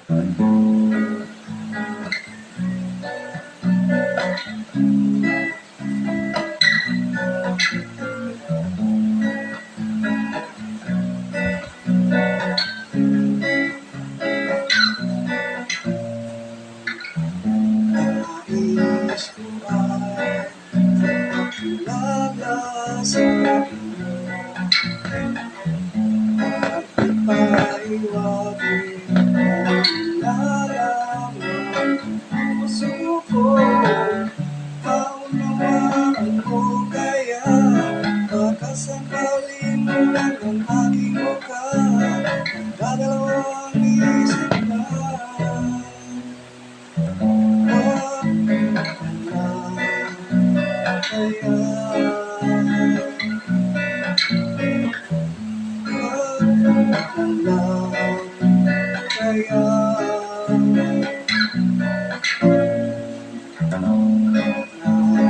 Nais ko ay magkilala sa iyo at ipaiwating ang nilalaman ng puso ko. Paunawaan mo kaya baka sakaling mulan ang aking mukha, dadalawang isip na.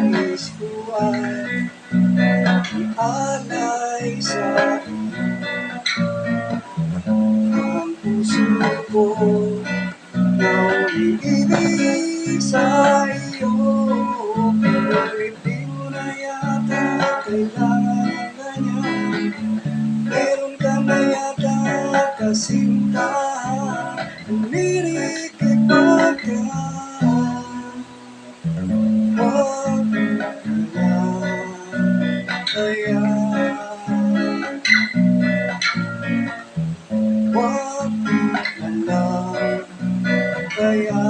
Nais ko ay alay sa ang puso ko na umiibig sa iyo. Ngunit di mo na yata kailangan ng ganyan. Meron ka na yata kasintahan, umiikipag ka. Huwag na kaya, huwag na lang kaya.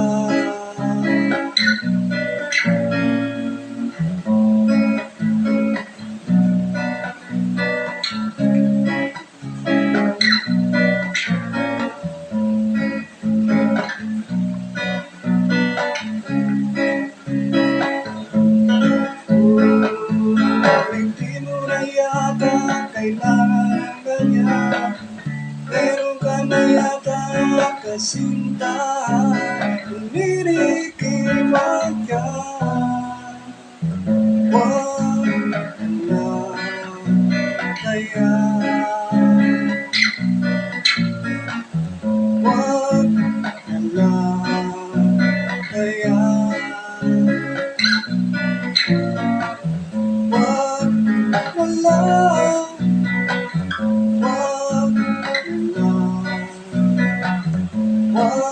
Hindi mo na yata kailangan ng ganyan. Meron ka na yata kasintahan, umiikipag ka. Huwag na kaya, huwag na kaya. Huwag na lang, huwag na lang, huwag